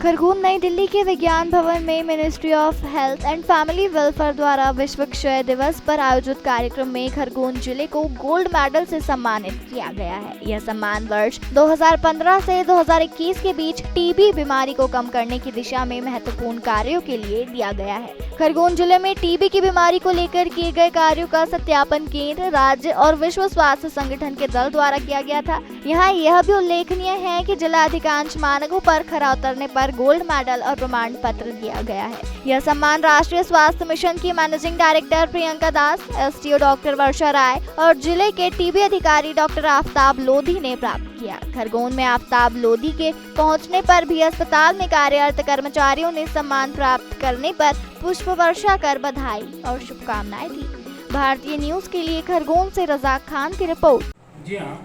खरगोन नई दिल्ली के विज्ञान भवन में ministry of health and family welfare द्वारा विश्व क्षय दिवस पर आयोजित कार्यक्रम में खरगोन जिले को गोल्ड मेडल से सम्मानित किया गया है। यह सम्मान वर्ष 2015 से 2021 के बीच टीबी बीमारी को कम करने की दिशा में महत्वपूर्ण कार्यों के लिए दिया गया है। खरगोन जिले में टीबी की बीमारी को लेकर किए गए कार्यों का सत्यापन केंद्र, राज्य और विश्व स्वास्थ्य संगठन के दल द्वारा किया गया था। यहाँ यह भी उल्लेखनीय है कि जिला अधिकांश मानकों पर खरा उतरने पर गोल्ड मेडल और प्रमाण पत्र दिया गया है। यह सम्मान राष्ट्रीय स्वास्थ्य मिशन की managing director Priyanka Das, STO doctor वर्षा राय और जिले के टीबी अधिकारी डॉक्टर आफ्ताब लोधी ने प्राप्त किया। खरगोन में आफ्ताब लोधी के पहुंचने पर भी अस्पताल में कार्यरत कर्मचारियों ने सम्मान प्राप्त करने पर पुष्प वर्षा कर बधाई और शुभकामनाएं दी। भारतीय न्यूज के लिए खरगोन से रजाक खान की रिपोर्ट। जी हाँ,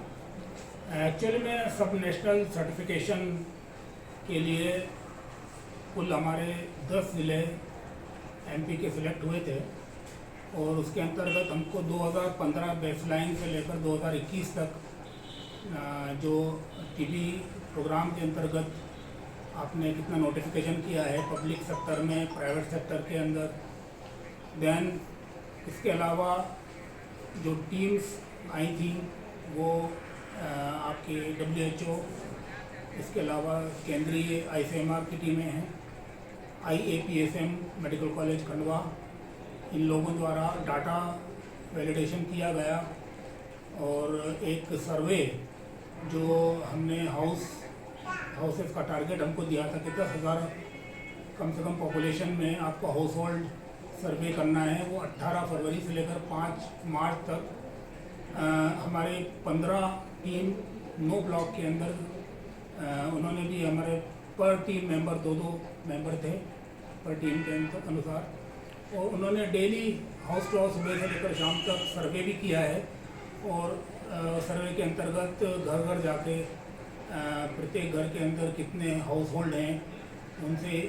एक्चुअली में सब नेशनल सर्टिफिकेशन के लिए कुल हमारे 10 ज़िले एमपी के सिलेक्ट हुए थे और उसके अंतर्गत हमको 2015 बेसलाइन से लेकर 2021 तक जो टीबी प्रोग्राम के अंतर्गत आपने कितना नोटिफिकेशन किया है पब्लिक सेक्टर में, प्राइवेट सेक्टर के अंदर, देन इसके अलावा जो टीम्स आई थी वो आपके WHO, इसके अलावा केंद्रीय ICMR की टीमें हैं, IAPSM मेडिकल कॉलेज खंडवा, इन लोगों द्वारा डाटा वैलिडेशन किया गया और एक सर्वे जो हमने हाउसेस का टारगेट हमको दिया था कि 10,000 कम से कम पॉपुलेशन में आपको हाउस होल्ड सर्वे करना है, वो 18 फरवरी से लेकर 5 मार्च तक हमारे 15 टीम 9 ब्लॉक के अंदर उन्होंने भी हमारे पर टीम मेंबर 2-2 मेंबर थे पर टीम के अनुसार, और उन्होंने डेली हाउस टू हाउस सुबह से लेकर शाम तक सर्वे भी किया है और सर्वे के अंतर्गत घर घर जाके प्रत्येक घर के अंदर कितने हाउस होल्ड हैं उनसे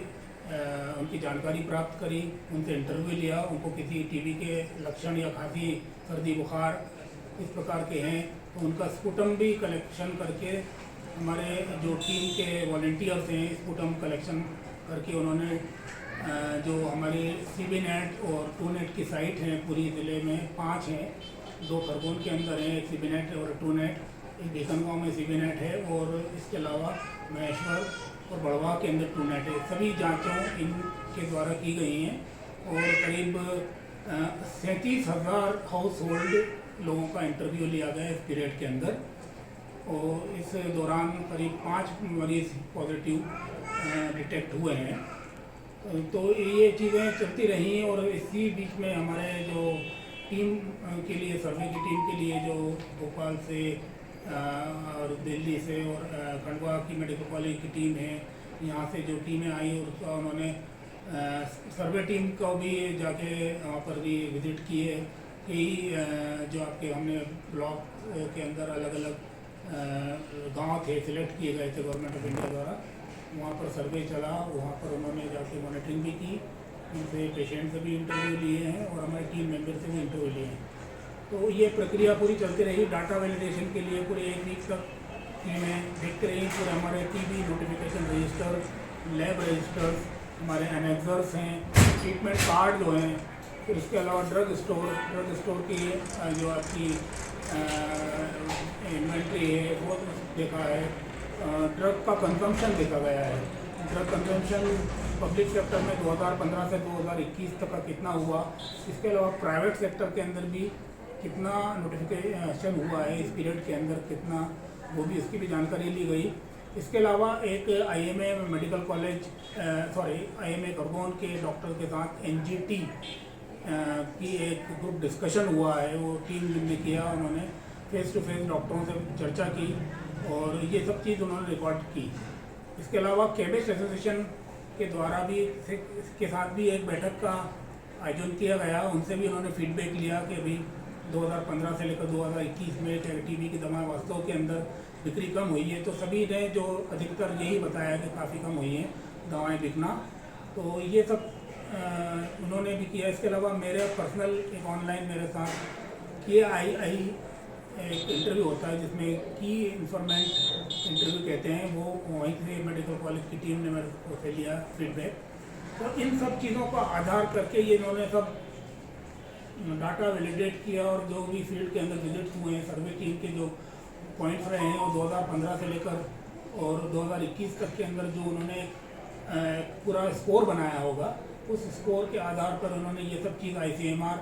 उनकी जानकारी प्राप्त करी, उनसे इंटरव्यू लिया, उनको किसी टीबी के लक्षण या खांसी, सर्दी, बुखार इस प्रकार के हैं तो उनका स्पुटम भी कलेक्शन करके हमारे जो टीम के वॉलंटियर्स हैं स्पुटम कलेक्शन करके उन्होंने जो हमारी CBNet और TrueNet की साइट हैं पूरी ज़िले में 5 हैं, 2 खरगोन के अंदर हैं, एक CBNet और TrueNet, एक भीखनगांव में CBNet है और इसके अलावा महेश्वर और बड़वा के अंदर TrueNet है। सभी जाँचों इनके द्वारा की गई हैं और करीब 37,000 हाउस होल्ड लोगों का इंटरव्यू लिया गया इस पीरियड के अंदर और इस दौरान करीब 5 मरीज पॉजिटिव डिटेक्ट हुए हैं। तो ये चीज़ें चलती रहीं और इसी बीच में हमारे जो टीम के लिए, सर्वे की टीम के लिए जो भोपाल से और दिल्ली से और खंडवा की मेडिकल कॉलेज की टीम है, यहाँ से जो टीमें आई और उसका उन्होंने सर्वे टीम को भी जाके वहाँ पर भी विज़िट किए। कई जो आपके हमने ब्लॉक के अंदर अलग अलग गांव थे सिलेक्ट किए गए थे गवर्नमेंट ऑफ इंडिया द्वारा, वहाँ पर सर्वे चला, वहाँ पर उन्होंने जाके मॉनिटरिंग भी की, उनसे पेशेंट से भी इंटरव्यू लिए हैं और हमारे टीम मेंबर से भी इंटरव्यू लिए हैं। तो ये प्रक्रिया पूरी चलती रही। डाटा वैलिडेशन के लिए पूरे 1 वीक तक टीमें देखते रही। पूरे हमारे TB notification register, lab registers, हमारे एनेक्सर्स हैं, ट्रीटमेंट कार्ड जो हैं, फिर उसके अलावा ड्रग स्टोर की जो आपकी इन्वेंट्री है वो देखा है, ड्रग का कंजम्पशन देखा गया है। ड्रग कंजम्पशन पब्लिक सेक्टर में 2015 से 2021 तक का कितना हुआ, इसके अलावा प्राइवेट सेक्टर के अंदर भी कितना नोटिफिकेशन हुआ है इस पीरियड के अंदर कितना, वो भी उसकी भी जानकारी ली गई। इसके अलावा एक IMA medical college IMA Khargone के डॉक्टर के साथ NGT की एक ग्रुप डिस्कशन हुआ है, वो टीम ने किया, उन्होंने फेस टू फेस डॉक्टरों से चर्चा की और ये सब चीज़ उन्होंने रिकॉर्ड की। इसके अलावा केमिस्ट एसोसिएशन के द्वारा भी इसके साथ भी एक बैठक का आयोजन किया गया, उनसे भी उन्होंने फीडबैक लिया कि अभी 2015 से लेकर 2021 में टीबी की दवा वास्तव के अंदर बिक्री कम हुई है, तो सभी ने जो अधिकतर यही बताया कि काफ़ी कम हुई है दवाएं बिकना, तो ये सब उन्होंने भी किया। इसके अलावा मेरे पर्सनल एक ऑनलाइन मेरे साथ KII एक इंटरव्यू होता है जिसमें की इंफॉर्मेंट इंटरव्यू कहते हैं, वो वहीं से मेडिकल कॉलेज की टीम ने मेरे को से लिया फीडबैक। तो इन सब चीज़ों का आधार करके ये इन्होंने सब डाटा वैलिडेट किया और जो भी फील्ड के अंदर विजिट्स हुए हैं, सर्वे टीम के जो पॉइंट्स रहे हैं वो 2015 से लेकर और 2021 तक के अंदर जो उन्होंने पूरा स्कोर बनाया होगा, उस स्कोर के आधार पर उन्होंने ये सब चीज़ ICMR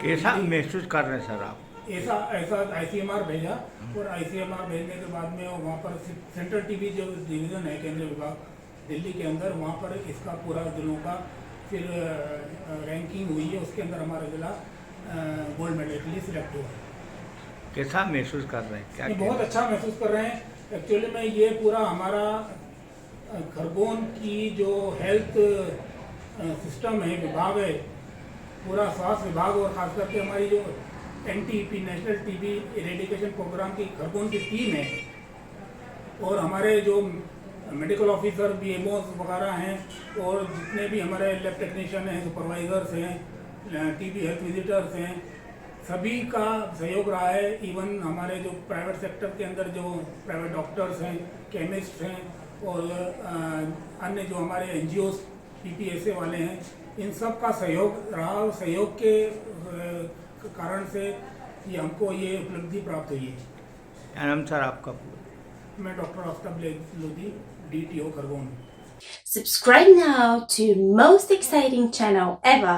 कैसा महसूस कर रहे हैं सर आप? ऐसा ICMR भेजा और ICMR भेजने के बाद में वहाँ पर सेंट्रल टीबी जो डिवीज़न है केंद्रीय विभाग दिल्ली के अंदर, वहाँ पर इसका पूरा जिलों का फिर रैंकिंग हुई है, उसके अंदर हमारा जिला गोल्ड मेडल के लिए सिलेक्ट हुआ। कैसा महसूस कर रहे हैं? क्या बहुत अच्छा महसूस कर रहे हैं। एक्चुअली में ये पूरा हमारा खरगोन की जो हेल्थ सिस्टम है, विभाग है, पूरा स्वास्थ्य विभाग और खास करके हमारी जो NTP national TB eradication programme की खरगोन की टीम है और हमारे जो मेडिकल ऑफिसर BMOs वगैरह हैं और जितने भी हमारे लैब टेक्नीशियन हैं, सुपरवाइजर्स हैं, TB हेल्थ विजिटर्स हैं, सभी का सहयोग रहा है। इवन हमारे जो प्राइवेट सेक्टर के अंदर जो प्राइवेट डॉक्टर्स हैं, केमिस्ट हैं और अन्य जो हमारे NGOs PPSA वाले हैं, इन सब का सहयोग रहा। सहयोग के कारण से ये हमको ये उपलब्धि प्राप्त हुई है। क्या नाम सर आपका? मैं doctor Aftab Lodhi, DTO Khargone. Subscribe now to most exciting channel ever.